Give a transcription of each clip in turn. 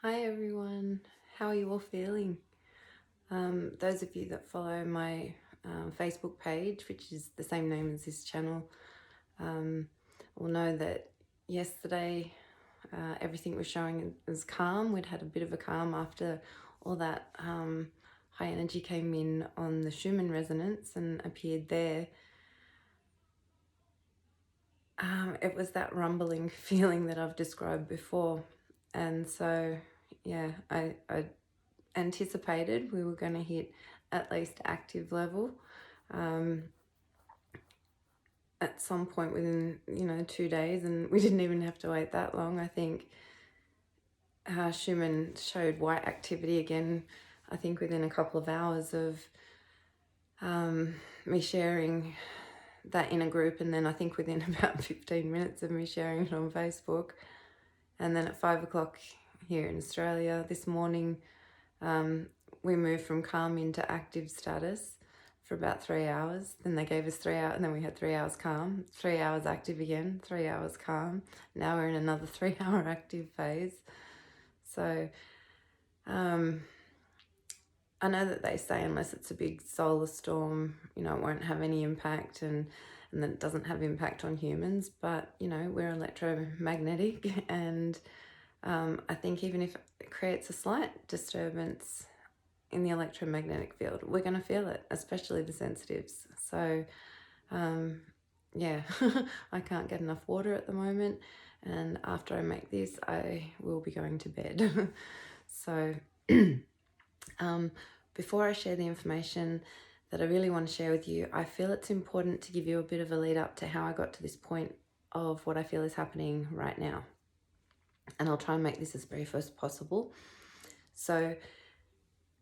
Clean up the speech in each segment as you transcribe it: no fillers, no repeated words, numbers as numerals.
Hi everyone, how are you all feeling? Those of you that follow my Facebook page, which is the same name as this channel, will know that yesterday everything was showing as calm. We'd had a bit of a calm after all that high energy came in on the Schumann resonance and appeared there. It was that rumbling feeling that I've described before, and so yeah, I anticipated we were going to hit at least active level at some point within 2 days, and we didn't even have to wait that long. I think Schumann showed white activity again, I think within a couple of hours of me sharing that in a group, and then I think within about 15 minutes of me sharing it on Facebook. And then at 5 o'clock here in Australia this morning, we moved from calm into active status for about 3 hours. Then they gave us 3 hours, and then we had 3 hours calm, 3 hours active again, 3 hours calm. Now we're in another 3-hour active phase. So I know that they say unless it's a big solar storm, it won't have any impact, and that it doesn't have impact on humans. But, we're electromagnetic, and I think even if it creates a slight disturbance in the electromagnetic field, we're going to feel it, especially the sensitives. So yeah, I can't get enough water at the moment, and after I make this I will be going to bed. So before I share the information that I really want to share with you, I feel it's important to give you a bit of a lead up to how I got to this point of what I feel is happening right now, and I'll try and make this as brief as possible. So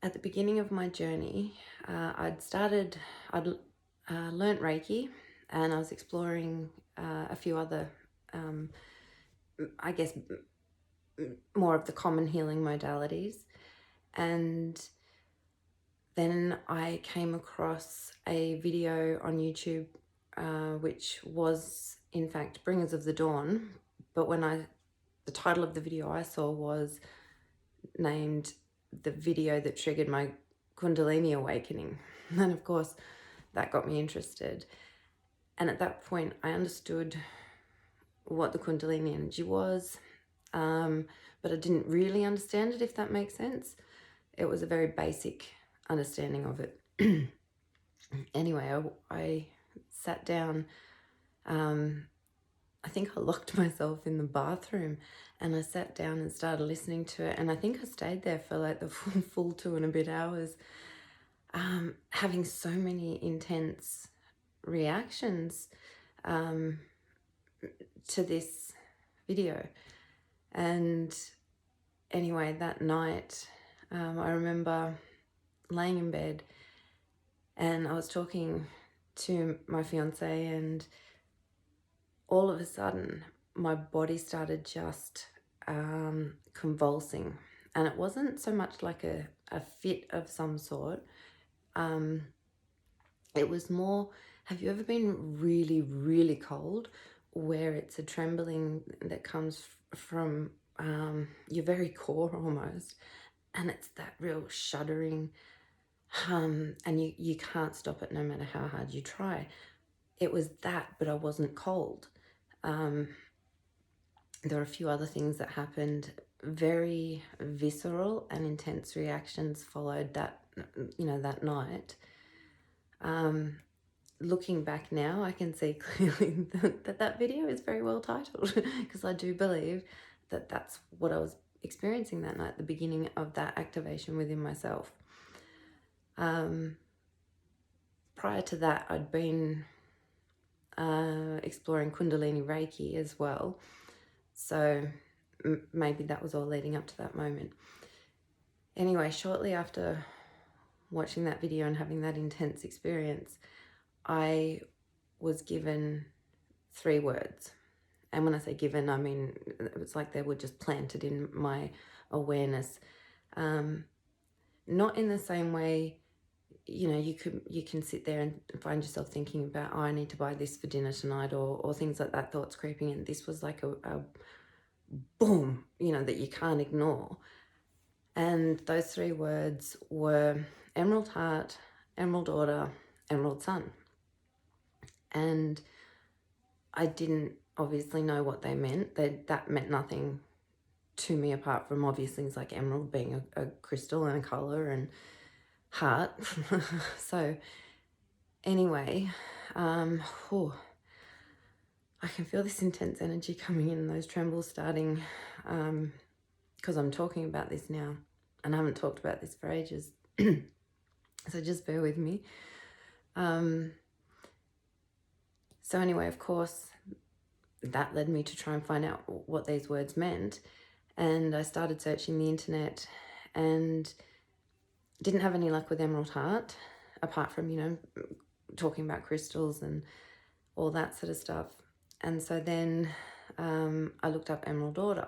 at the beginning of my journey, I'd learnt Reiki, and I was exploring a few other, I guess, more of the common healing modalities. And then I came across a video on YouTube, which was in fact Bringers of the Dawn, but the title of the video I saw was named the video that triggered my Kundalini Awakening. And of course, that got me interested. And at that point, I understood what the Kundalini energy was, but I didn't really understand it, if that makes sense. It was a very basic understanding of it. Anyway, I sat down. I think I locked myself in the bathroom, and I sat down and started listening to it, and I think I stayed there for like the full 2 and a bit hours, having so many intense reactions to this video. And anyway, that night, I remember laying in bed, and I was talking to my fiance, and all of a sudden my body started just convulsing, and it wasn't so much like a fit of some sort. It was more, have you ever been really, really cold, where it's a trembling that comes from your very core almost, and it's that real shuddering, and you can't stop it no matter how hard you try. It was that, but I wasn't cold. There were a few other things that happened. Very visceral and intense reactions followed that, that night. Looking back now, I can see clearly that video is very well titled, because I do believe that that's what I was experiencing that night, the beginning of that activation within myself. Prior to that, I'd been exploring Kundalini Reiki as well, so maybe that was all leading up to that moment. Anyway, shortly after watching that video and having that intense experience, I was given 3 words. And when I say given, I mean it was like they were just planted in my awareness. Not in the same way, you can sit there and find yourself thinking about, oh, I need to buy this for dinner tonight, or things like that, thoughts creeping in. This was like a boom, that you can't ignore. And those 3 words were Emerald Heart, Emerald Daughter, Emerald Sun. And I didn't obviously know what they meant. That meant nothing to me apart from obvious things like emerald being a crystal and a colour, and heart. So anyway, I can feel this intense energy coming in, those trembles starting, because I'm talking about this now and I haven't talked about this for ages. So just bear with me. So anyway, of course, that led me to try and find out what these words meant. And I started searching the internet and didn't have any luck with Emerald Heart, apart from, you know, talking about crystals and all that sort of stuff. And so then I looked up Emerald Daughter.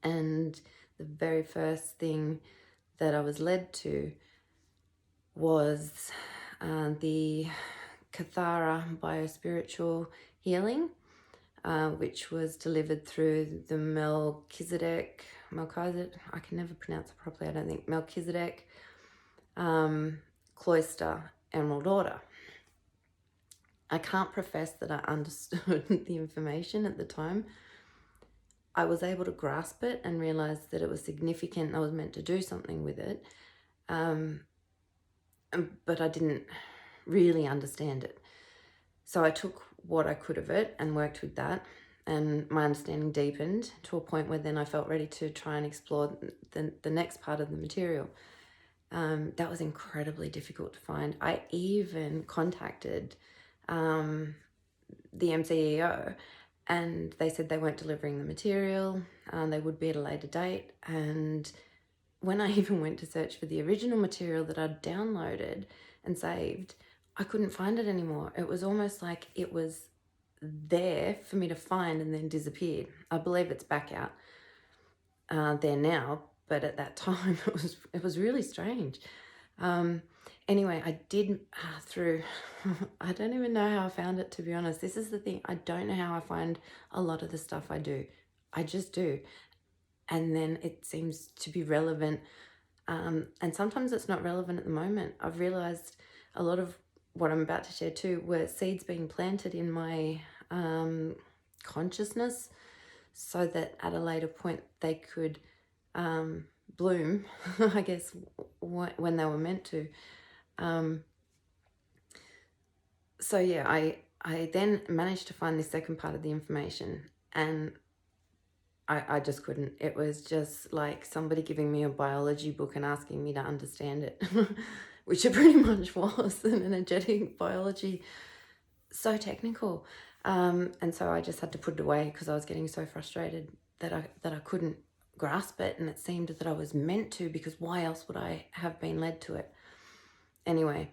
And the very first thing that I was led to was the Kathara biospiritual healing, which was delivered through the Melchizedek, I can never pronounce it properly, I don't think, Melchizedek cloister Emerald Order. I can't profess that I understood the information at the time. I was able to grasp it and realize that it was significant and I was meant to do something with it. But I didn't really understand it. So I took what I could of it and worked with that, and my understanding deepened to a point where then I felt ready to try and explore the next part of the material. That was incredibly difficult to find. I even contacted the MCEO, and they said they weren't delivering the material, they would be at a later date. And when I even went to search for the original material that I'd downloaded and saved, I couldn't find it anymore. It was almost like it was there for me to find and then disappeared. I believe it's back out there now, but at that time it was really strange. Anyway, I did through, I don't even know how I found it, to be honest. This is the thing. I don't know how I find a lot of the stuff I do. I just do. And then it seems to be relevant. And sometimes it's not relevant at the moment. I've realized a lot of what I'm about to share too were seeds being planted in my consciousness so that at a later point they could bloom, I guess, when they were meant to. So yeah, I then managed to find the second part of the information, and I just couldn't. It was just like somebody giving me a biology book and asking me to understand it, which it pretty much was, an energetic biology, so technical. And so I just had to put it away because I was getting so frustrated that I couldn't grasp it, and it seemed that I was meant to, because why else would I have been led to it? Anyway,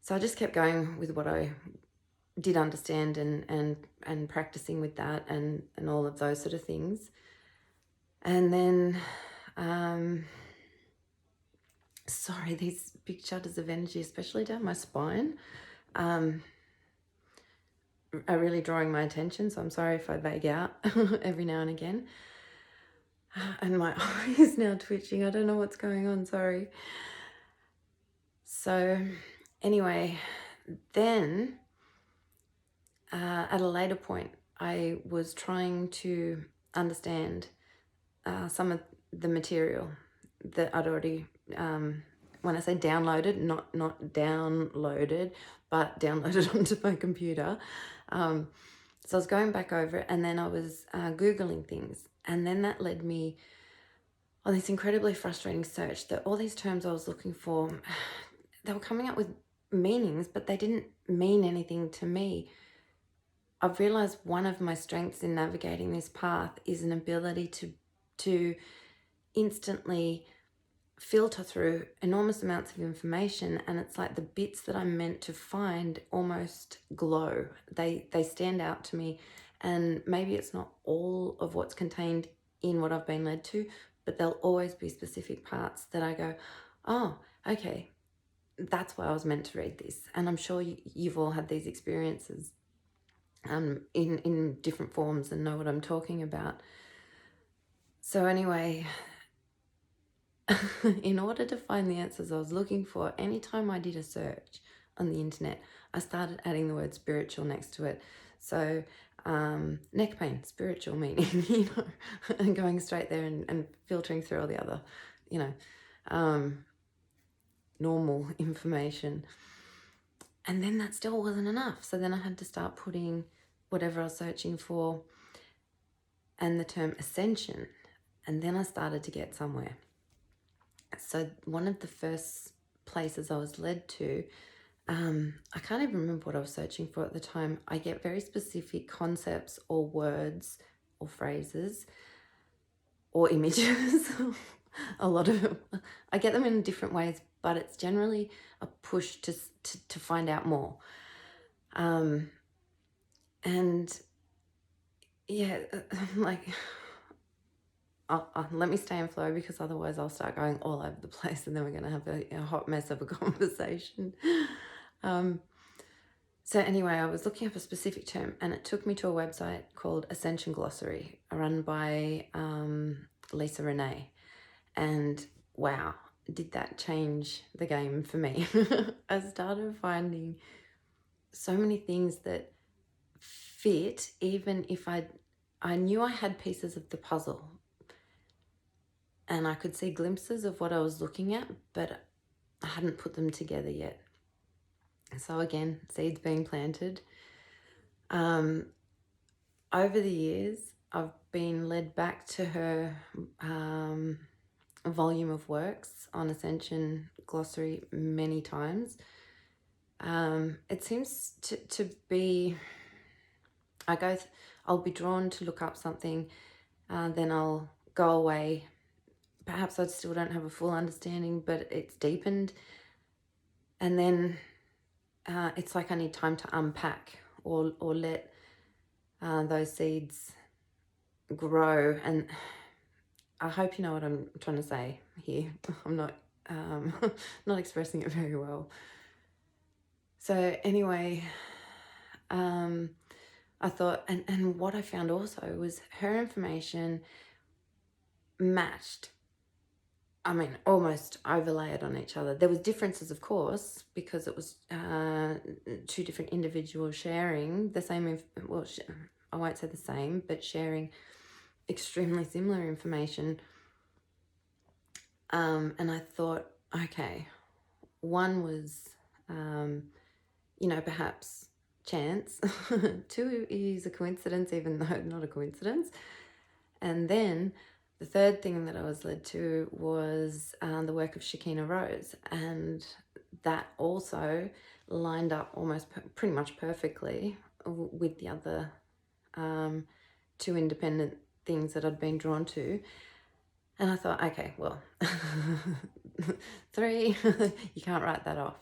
so I just kept going with what I did understand and practicing with that and all of those sort of things. And then, sorry, these big shudders of energy, especially down my spine, are really drawing my attention. So I'm sorry if I vague out every now and again. And my eye is now twitching. I don't know what's going on, sorry. So anyway, then at a later point, I was trying to understand some of the material that I'd already, when I say downloaded, not downloaded, but downloaded onto my computer. So I was going back over it, and then I was Googling things, and then that led me on this incredibly frustrating search that all these terms I was looking for, they were coming up with meanings, but they didn't mean anything to me. I've realized one of my strengths in navigating this path is an ability to instantly filter through enormous amounts of information, and it's like the bits that I'm meant to find almost glow. They stand out to me, and maybe it's not all of what's contained in what I've been led to, but there'll always be specific parts that I go, oh, okay, that's why I was meant to read this. And I'm sure you've all had these experiences in different forms and know what I'm talking about. So anyway, in order to find the answers I was looking for, anytime I did a search on the internet, I started adding the word spiritual next to it. So neck pain, spiritual meaning, and going straight there and filtering through all the other, normal information. And then that still wasn't enough. So then I had to start putting whatever I was searching for and the term ascension. And then I started to get somewhere. So one of the first places I was led to, I can't even remember what I was searching for at the time. I get very specific concepts or words or phrases or images. A lot of them. I get them in different ways, but it's generally a push to find out more. And yeah, like, let me stay in flow, because otherwise I'll start going all over the place and then we're going to have a hot mess of a conversation. So anyway, I was looking up a specific term and it took me to a website called Ascension Glossary, run by Lisa Renee. And wow, did that change the game for me. I started finding so many things that fit, even if I knew I had pieces of the puzzle and I could see glimpses of what I was looking at, but I hadn't put them together yet. So again, seeds being planted. Over the years, I've been led back to her volume of works on Ascension Glossary many times. It seems to be, I'll be drawn to look up something, then I'll go away. Perhaps I still don't have a full understanding, but it's deepened. And then it's like I need time to unpack or let those seeds grow. And I hope you know what I'm trying to say here. I'm not not expressing it very well. So anyway, I thought, and what I found also was her information matched, almost overlaid on each other. There was differences, of course, because it was two different individuals sharing the same, I won't say the same, but sharing extremely similar information. And I thought, okay, one was, perhaps chance. Two is a coincidence, even though not a coincidence. And then the third thing that I was led to was the work of Shakina Rose, and that also lined up almost pretty much perfectly with the other two independent things that I'd been drawn to. And I thought, okay, well, 3, you can't write that off.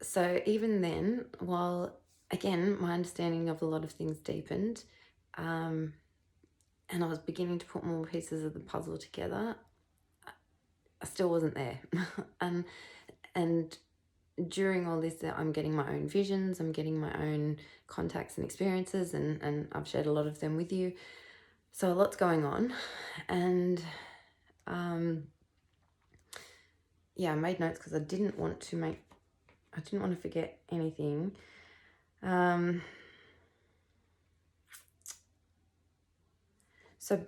So even then, while, again, my understanding of a lot of things deepened, and I was beginning to put more pieces of the puzzle together, I still wasn't there. And during all this, I'm getting my own visions, I'm getting my own contacts and experiences, and I've shared a lot of them with you. So a lot's going on. And I made notes because I didn't want to forget anything. So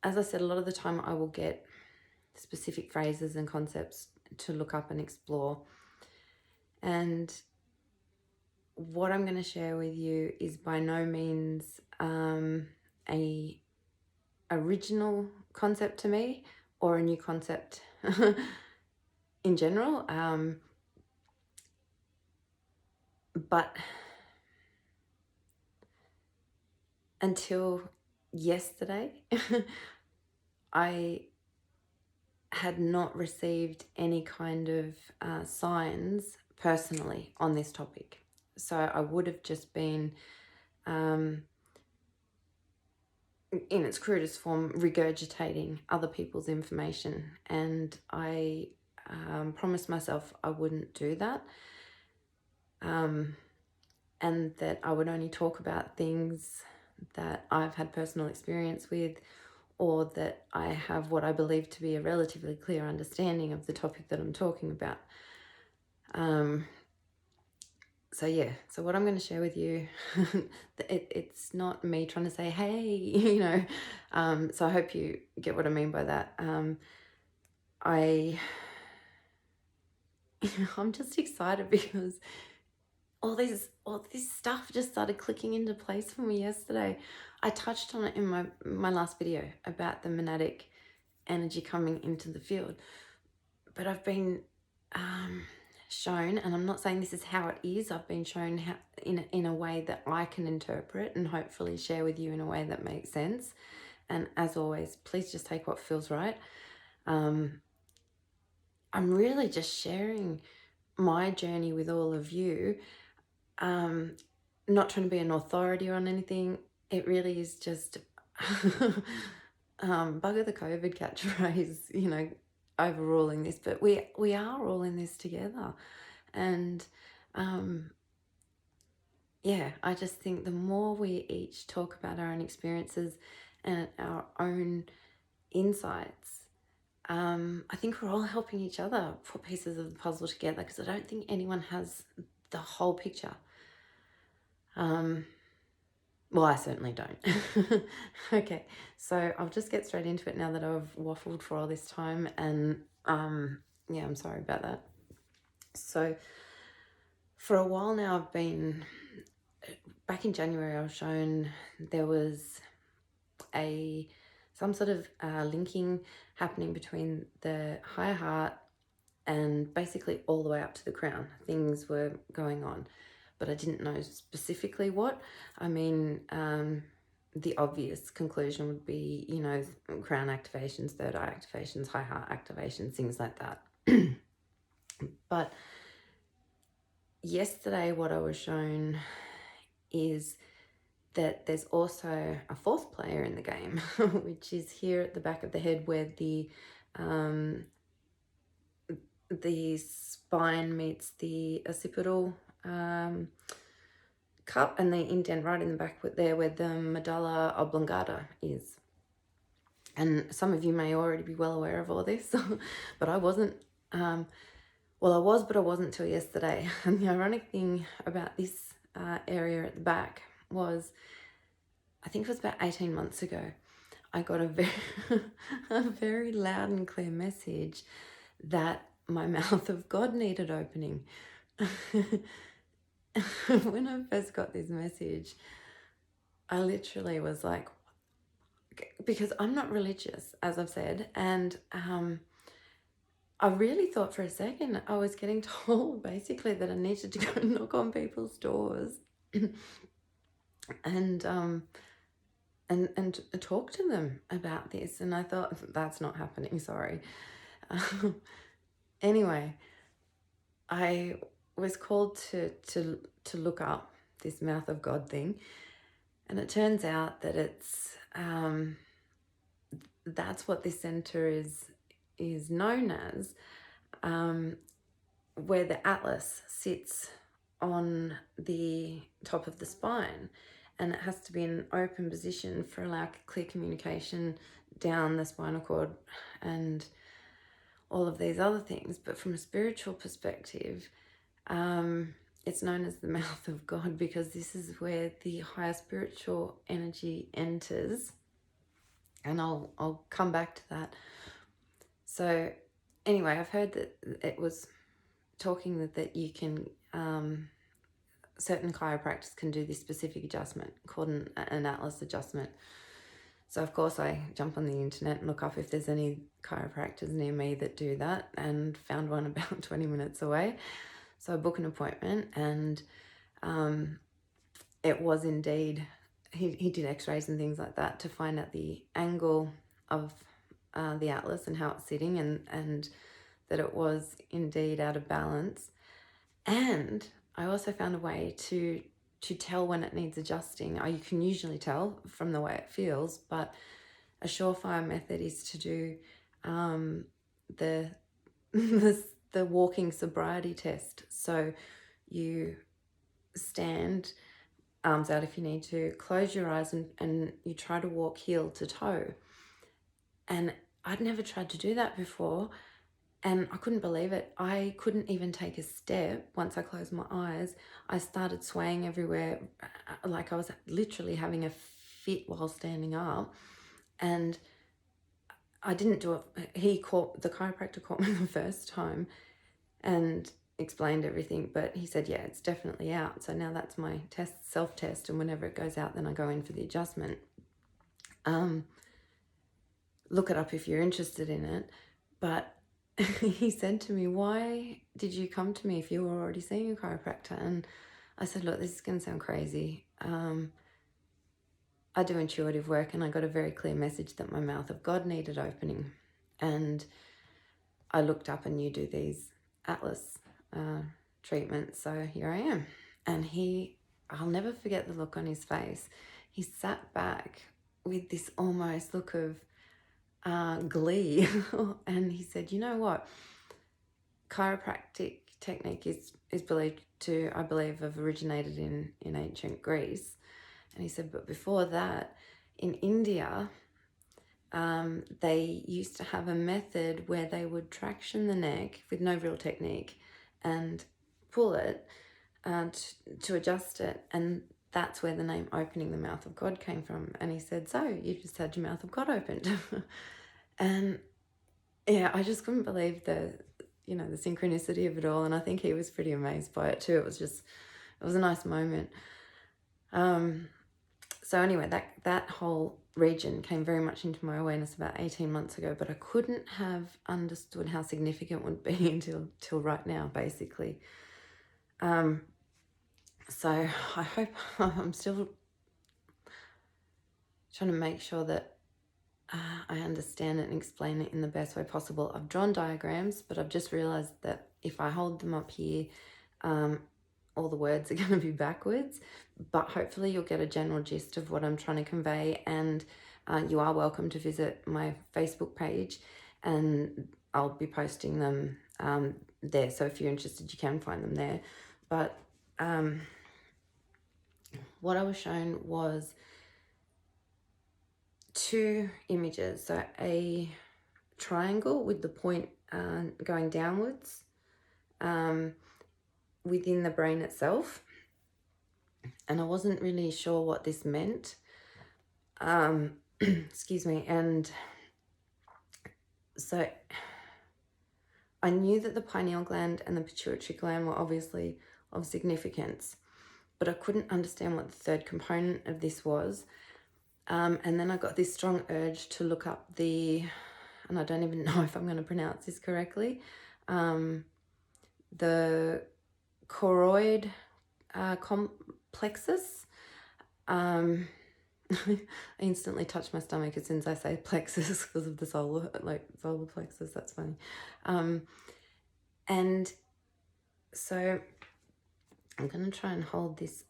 as I said, a lot of the time I will get specific phrases and concepts to look up and explore. And what I'm going to share with you is by no means a original concept to me or a new concept in general. But until yesterday, I had not received any kind of signs personally on this topic. So I would have just been, in its crudest form, regurgitating other people's information. And I promised myself I wouldn't do that. And that I would only talk about things that I've had personal experience with, or that I have what I believe to be a relatively clear understanding of the topic that I'm talking about. So yeah, so what I'm going to share with you, it's not me trying to say, hey, you know, so I hope you get what I mean by that. I'm just excited because all this stuff just started clicking into place for me yesterday. I touched on it in my last video about the monadic energy coming into the field, but I've been shown, and I'm not saying this is how it is, I've been shown how in a way that I can interpret and hopefully share with you in a way that makes sense. And as always, please just take what feels right. I'm really just sharing my journey with all of you. Not trying to be an authority on anything. It really is just bugger the COVID catchphrase, you know, overruling this, but we are all in this together. And yeah, I just think the more we each talk about our own experiences and our own insights, I think we're all helping each other put pieces of the puzzle together, because I don't think anyone has the whole picture. Well, I certainly don't. Okay, so I'll just get straight into it now that I've waffled for all this time, and yeah, I'm sorry about that. So for a while now, I've been, back in January, I was shown there was some sort of linking happening between the higher heart and basically all the way up to the crown. Things were going on, but I didn't know specifically what. I mean, the obvious conclusion would be, you know, crown activations, third eye activations, high heart activations, things like that. But yesterday, what I was shown is that there's also a fourth player in the game, which is here at the back of the head, where the spine meets the occipital cup, and the indent right in the back there where the medulla oblongata is. And some of you may already be well aware of all this, but I wasn't. Well, I was, but I wasn't till yesterday. And the ironic thing about this area at the back was, I think it was about 18 months ago, I got a very loud and clear message that my mouth of God needed opening. When I first got this message, I literally was like, because I'm not religious, as I've said, and I really thought for a second I was getting told basically that I needed to go and knock on people's doors and talk to them about this. And I thought, that's not happening, sorry. Anyway, I was called to look up this mouth of God thing, and it turns out that it's that's what this center is known as, where the atlas sits on the top of the spine, and it has to be in an open position for like clear communication down the spinal cord and all of these other things. But from a spiritual perspective, it's known as the mouth of God, because this is where the higher spiritual energy enters, and I'll come back to that. So anyway, I've heard that it was talking that you can, certain chiropractors can do this specific adjustment called an atlas adjustment. So of course I jump on the internet and look up if there's any chiropractors near me that do that, and found one about 20 minutes away. So I book an appointment, and it was indeed, he did x-rays and things like that to find out the angle of the atlas and how it's sitting, and that it was indeed out of balance. And I also found a way to tell when it needs adjusting. You can usually tell from the way it feels, but a surefire method is to do the walking sobriety test. So you stand, arms out if you need to, close your eyes, and you try to walk heel to toe. And I'd never tried to do that before, and I couldn't believe it. I couldn't even take a step. Once I closed my eyes, I started swaying everywhere, like I was literally having a fit while standing up. And I didn't do it. The chiropractor caught me the first time and explained everything, but he said, yeah, it's definitely out. So now that's my self-test, and whenever it goes out, then I go in for the adjustment. Look it up if you're interested in it. But he said to me, why did you come to me if you were already seeing a chiropractor? And I said, look, this is going to sound crazy. I do intuitive work, and I got a very clear message that my mouth of God needed opening. And I looked up, and you do these Atlas treatments. So here I am. And I'll never forget the look on his face. He sat back with this almost look of glee. And he said, you know what? Chiropractic technique is believed to, I believe, have originated in ancient Greece. And he said, but before that, in India, they used to have a method where they would traction the neck with no real technique and pull it to adjust it. And that's where the name Opening the Mouth of God came from. And he said, so you just had your mouth of God opened. And yeah, I just couldn't believe the synchronicity of it all. And I think he was pretty amazed by it too. It was a nice moment. So anyway, that whole region came very much into my awareness about 18 months ago, but I couldn't have understood how significant it would be until right now, basically. So I hope I'm still trying to make sure that I understand it and explain it in the best way possible. I've drawn diagrams, but I've just realized that if I hold them up here, all the words are going to be backwards, but hopefully you'll get a general gist of what I'm trying to convey. And you are welcome to visit my Facebook page, and I'll be posting them there. So if you're interested, you can find them there. But what I was shown was two images. So a triangle with the point going downwards within the brain itself. And I wasn't really sure what this meant. Excuse me. And so I knew that the pineal gland and the pituitary gland were obviously of significance, but I couldn't understand what the third component of this was. And then I got this strong urge to look up and I don't even know if I'm going to pronounce this correctly, the choroid complexus. I instantly touch my stomach as soon as I say plexus because of the solar plexus. That's funny. And so I'm going to try and hold this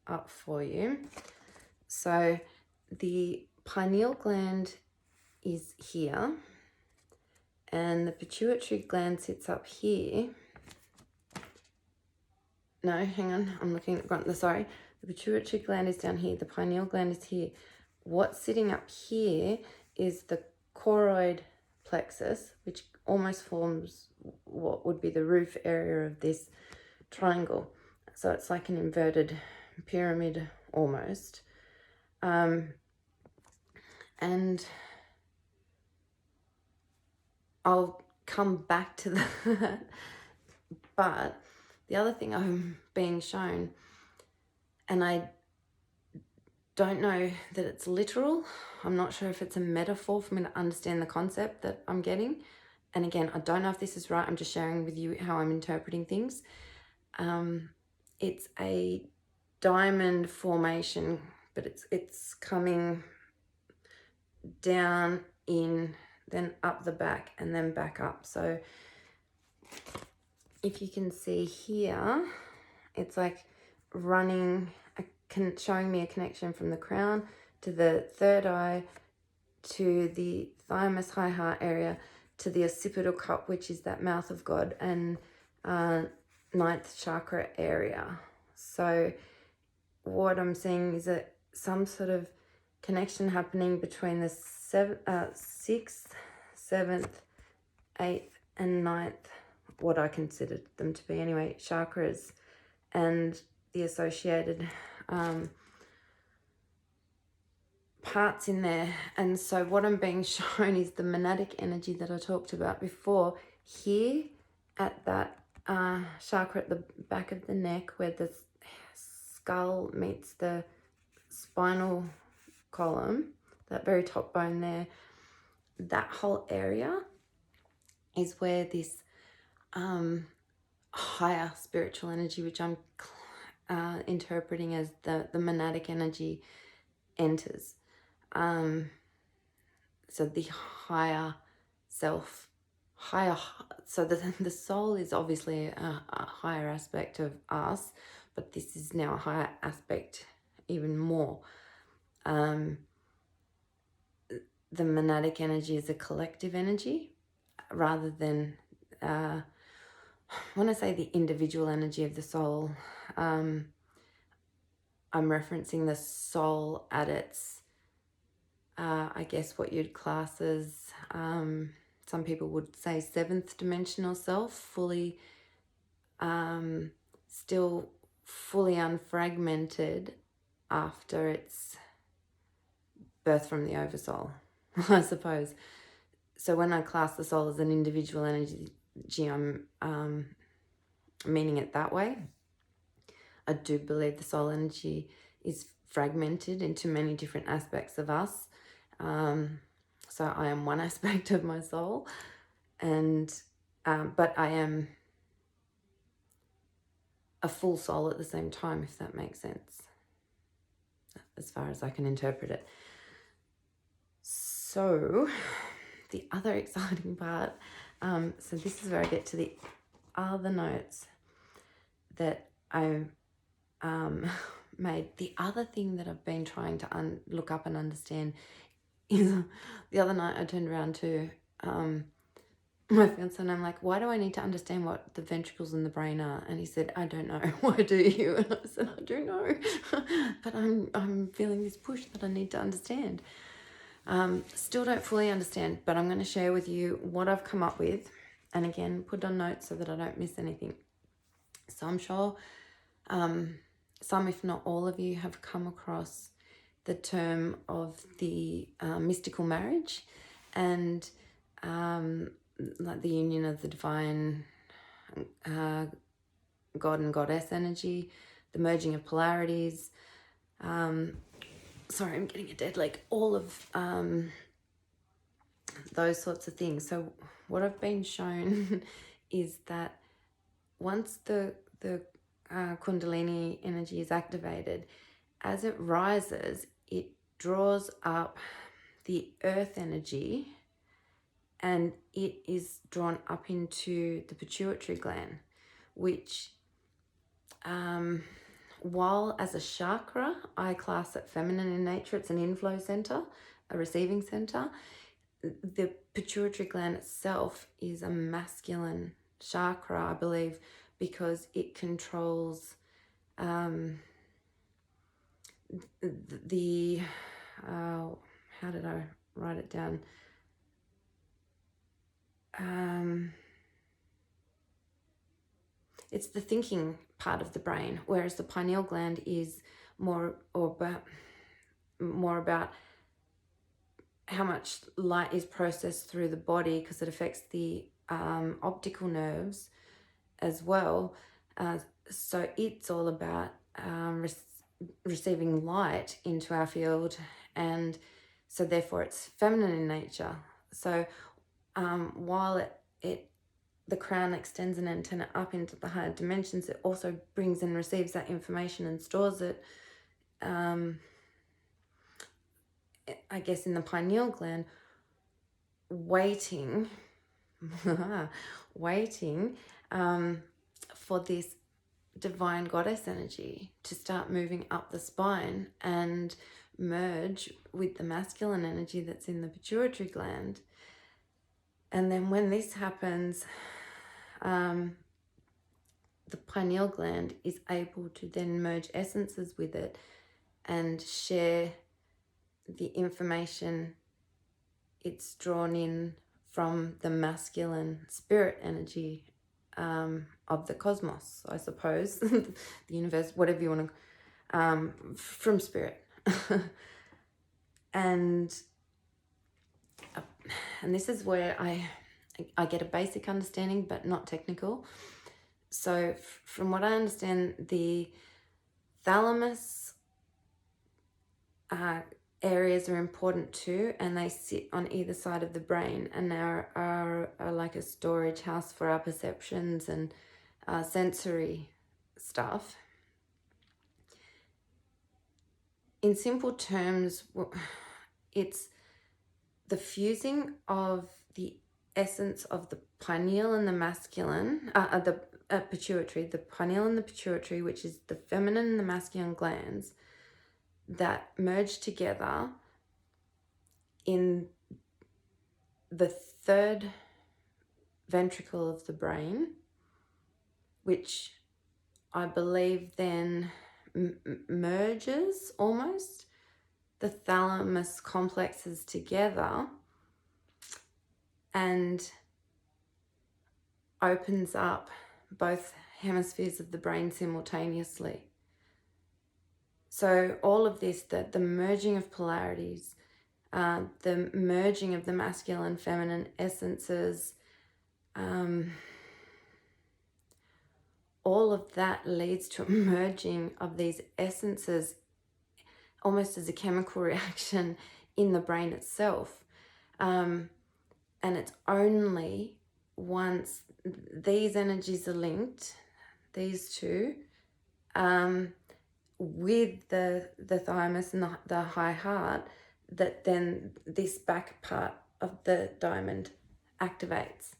up for you. So the pineal gland is here, and the pituitary gland sits up here. No, hang on, I'm looking at sorry. The pituitary gland is down here, the pineal gland is here. What's sitting up here is the choroid plexus, which almost forms what would be the roof area of this triangle. So it's like an inverted pyramid almost. And I'll come back to that. But the other thing I'm being shown, and I don't know that it's literal. I'm not sure if it's a metaphor for me to understand the concept that I'm getting. And again, I don't know if this is right. I'm just sharing with you how I'm interpreting things. It's a diamond formation, but it's coming down in, then up the back, and then back up. So if you can see here, it's like running, showing me a connection from the crown to the third eye, to the thymus high heart area, to the occipital cup, which is that mouth of God, and ninth chakra area. So what I'm seeing is some sort of connection happening between the 6th, 7th, 8th and 9th, what I considered them to be anyway, chakras, and the associated parts in there. And so what I'm being shown is the monadic energy that I talked about before, here at that chakra at the back of the neck, where the skull meets the spinal column, that very top bone there, that whole area is where this higher spiritual energy, which I'm interpreting as the monadic energy, enters. So the higher self, so the soul is obviously a higher aspect of us, but this is now a higher aspect even more. The monadic energy is a collective energy rather than, when I say the individual energy of the soul, I'm referencing the soul at its, I guess what you'd class as, some people would say 7th dimensional self, fully, still fully unfragmented after its birth from the oversoul, I suppose. So when I class the soul as an individual energy, I'm meaning it that way. I do believe the soul energy is fragmented into many different aspects of us. So I am one aspect of my soul, and but I am a full soul at the same time, if that makes sense, as far as I can interpret it. So the other exciting part, so this is where I get to the other notes that I made. The other thing that I've been trying to look up and understand is, the other night I turned around to my fiance and I'm like, why do I need to understand what the ventricles in the brain are? And he said, I don't know. Why do you? And I said, I don't know. But I'm feeling this push that I need to understand. Still don't fully understand, but I'm going to share with you what I've come up with, and again put on notes so that I don't miss anything. So I'm sure some, if not all of you, have come across the term of the mystical marriage, and like the union of the divine God and goddess energy, the merging of polarities. Sorry, I'm getting a dead leg. All of those sorts of things. So what I've been shown is that once the Kundalini energy is activated, as it rises, it draws up the earth energy, and it is drawn up into the pituitary gland, which, while as a chakra, I class it feminine in nature. It's an inflow center, a receiving center. The pituitary gland itself is a masculine chakra, I believe, because it controls the how did I write it down? It's the thinking part of the brain, whereas the pineal gland is more about how much light is processed through the body, because it affects the optical nerves as well. So it's all about receiving light into our field, and so therefore it's feminine in nature. So while the crown extends an antenna up into the higher dimensions, it also brings and receives that information and stores it, I guess, in the pineal gland, waiting for this divine goddess energy to start moving up the spine and merge with the masculine energy that's in the pituitary gland. And then when this happens, the pineal gland is able to then merge essences with it and share the information, it's drawn in from the masculine spirit energy of the cosmos, I suppose, the universe, whatever you want to, from spirit. and this is where I get a basic understanding, but not technical. So from what I understand, the thalamus areas are important too, and they sit on either side of the brain, and they are like a storage house for our perceptions and sensory stuff. In simple terms, it's the fusing of the essence of the pineal and the masculine, the pituitary, the pineal and the pituitary, which is the feminine and the masculine glands, that merge together in the third ventricle of the brain, which I believe then merges almost the thalamus complexes together and opens up both hemispheres of the brain simultaneously. So all of this, the merging of polarities, the merging of the masculine and feminine essences, all of that leads to a merging of these essences almost as a chemical reaction in the brain itself. And it's only once these energies are linked, these two, with the thymus and the high heart, that then this back part of the diamond activates.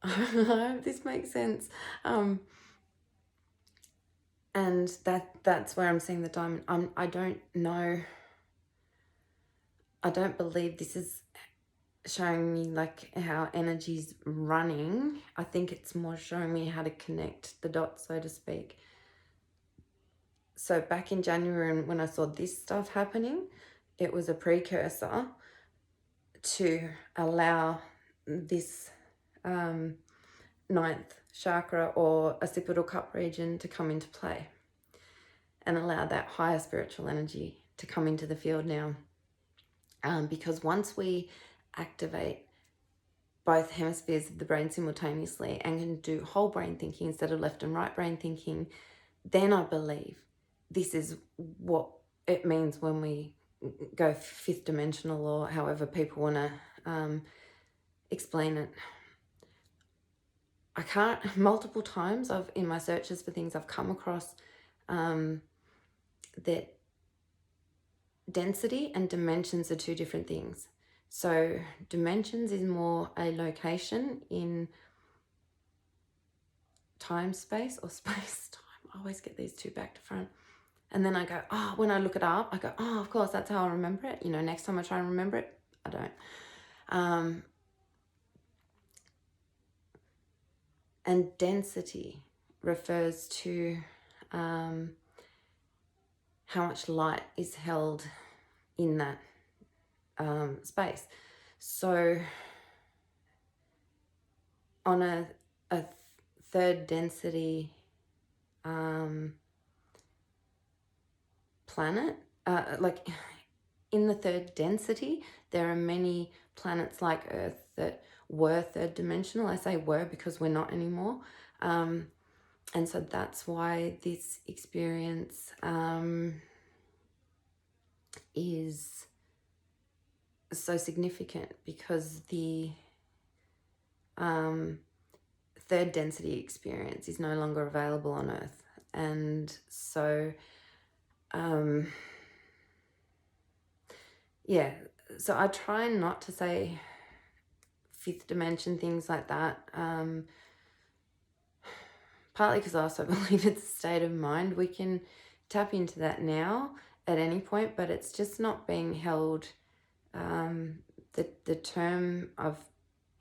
I hope this makes sense. And that's where I'm seeing the diamond. I don't know. I don't believe this is showing me like how energy's running. I think it's more showing me how to connect the dots, so to speak. So back in January, when I saw this stuff happening, it was a precursor to allow this ninth chakra or occipital cup region to come into play and allow that higher spiritual energy to come into the field now. Because once we activate both hemispheres of the brain simultaneously and can do whole brain thinking instead of left and right brain thinking, then I believe this is what it means when we go fifth dimensional, or however people want to explain it. I can't, multiple times in my searches for things, I've come across that density and dimensions are two different things. So dimensions is more a location in time, space, or space, time. I always get these two back to front. And then I go, when I look it up, I go, of course, that's how I remember it. Next time I try and remember it, I don't. And density refers to how much light is held in that space. So on a third density planet, like in the third density, there are many planets like Earth that were third dimensional. I say were because we're not anymore. And so that's why this experience is so significant, because the third density experience is no longer available on Earth. And so so I try not to say fifth dimension, things like that, partly because I also believe it's a state of mind. We can tap into that now at any point, but it's just not being held. The term I've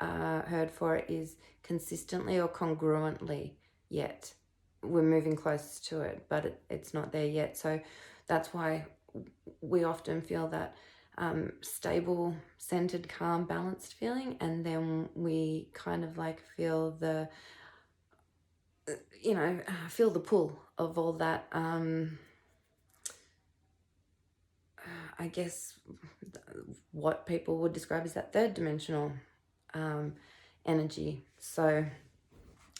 heard for it is consistently or congruently yet. We're moving close to it, but it's not there yet. So that's why we often feel that stable, centered, calm, balanced feeling, and then we kind of like feel the, feel the pull of all that, I guess what people would describe as that third dimensional energy. So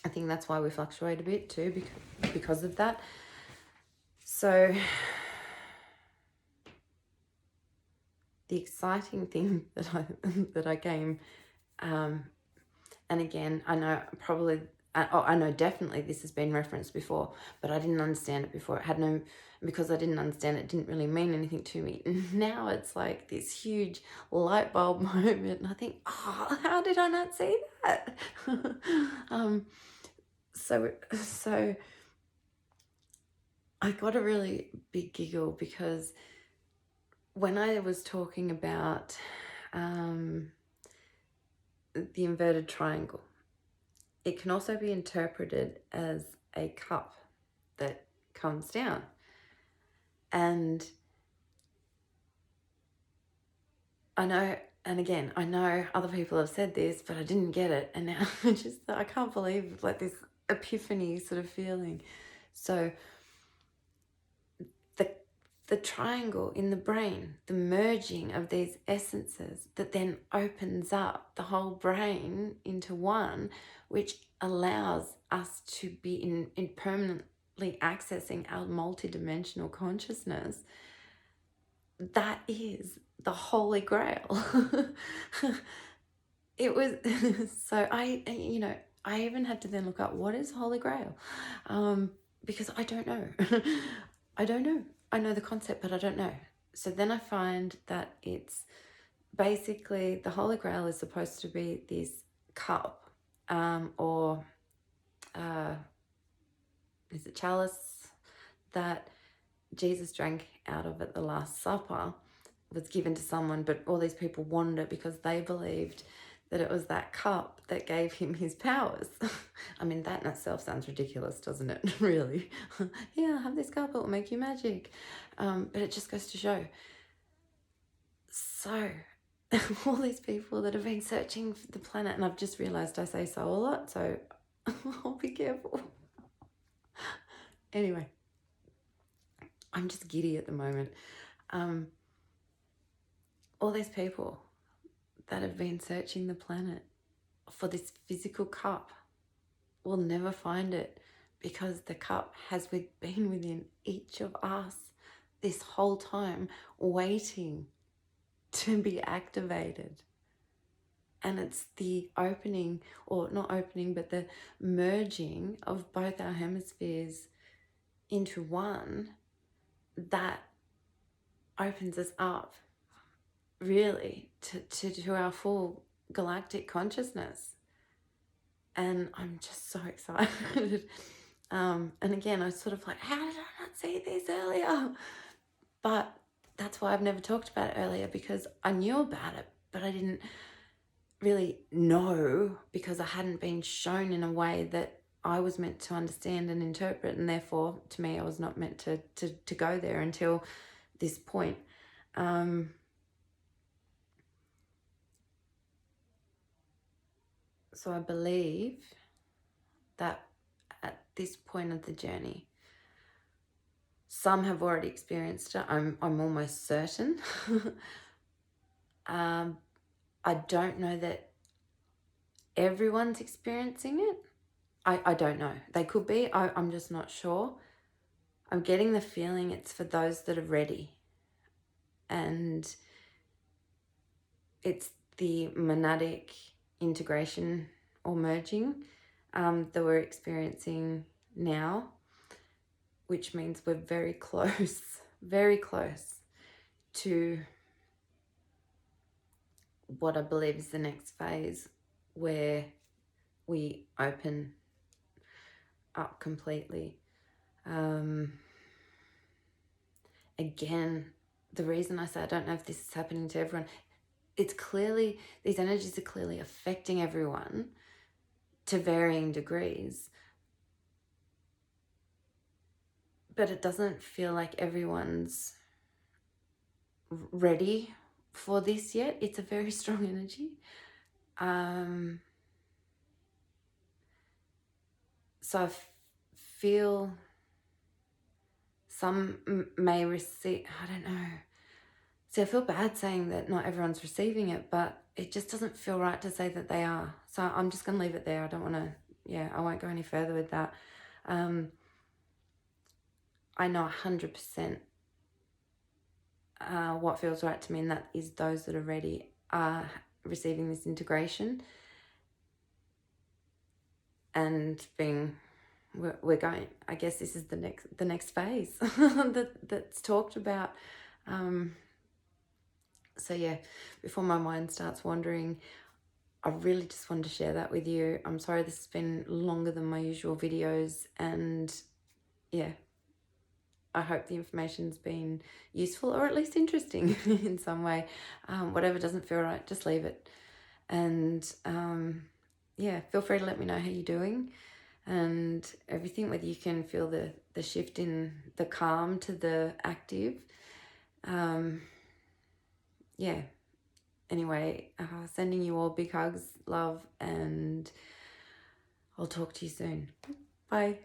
I think that's why we fluctuate a bit too, because of that. So the exciting thing that I came, and again, I know definitely this has been referenced before, but I didn't understand it before. Because I didn't understand it, didn't really mean anything to me. Now it's like this huge light bulb moment, and I think, oh, how did I not see that? So I got a really big giggle because when I was talking about the inverted triangle, it can also be interpreted as a cup that comes down. And I know, and again, I know other people have said this, but I didn't get it. And now I can't believe like this epiphany sort of feeling. So the triangle in the brain, the merging of these essences that then opens up the whole brain into one, which allows us to be in permanently accessing our multidimensional consciousness. That is the Holy Grail. It was so I even had to then look up what is Holy Grail, because I don't know. I don't know. I know the concept, but I don't know. So then I find that it's basically the Holy Grail is supposed to be this cup, or is it chalice that Jesus drank out of at the Last Supper, was given to someone, but all these people wanted it because they believed that it was that cup that gave him his powers. I mean, that in itself sounds ridiculous, doesn't it? Really? Yeah, have this cup, it will make you magic. But it just goes to show. So, all these people that have been searching for the planet, and I've just realised I say so a lot, so I'll be careful. Anyway, I'm just giddy at the moment. All these people that have been searching the planet for this physical cup will never find it, because the cup has been within each of us this whole time, waiting to be activated. And it's the opening, or not opening, but the merging of both our hemispheres into one that opens us up really to our full galactic consciousness. And I'm just so excited. And again, I was sort of like, how did I not see this earlier? But that's why I've never talked about it earlier, because I knew about it, but I didn't really know, because I hadn't been shown in a way that I was meant to understand and interpret, and therefore to me I was not meant to go there until this point. So I believe that at this point of the journey, some have already experienced it. I'm almost certain. I don't know that everyone's experiencing it. I don't know. They could be. I'm just not sure. I'm getting the feeling it's for those that are ready. And it's the monadic integration or merging that we're experiencing now, which means we're very close to what I believe is the next phase, where we open up completely. Again, the reason I say I don't know if this is happening to everyone, it's clearly, these energies are clearly affecting everyone to varying degrees, but it doesn't feel like everyone's ready for this yet. It's a very strong energy. So I feel some may receive, I don't know. See, I feel bad saying that not everyone's receiving it, but it just doesn't feel right to say that they are. So I'm just going to leave it there. I don't want to, I won't go any further with that. I know 100% what feels right to me, and that is those that are ready are receiving this integration and we're going, I guess this is the next phase that's talked about. So yeah, before my mind starts wandering, I really just wanted to share that with you. I'm sorry this has been longer than my usual videos, and yeah, I hope the information's been useful or at least interesting in some way. Whatever doesn't feel right, just leave it. And yeah, feel free to let me know how you're doing and everything, whether you can feel the shift in the calm to the active. Yeah. Anyway, sending you all big hugs, love, and I'll talk to you soon. Bye.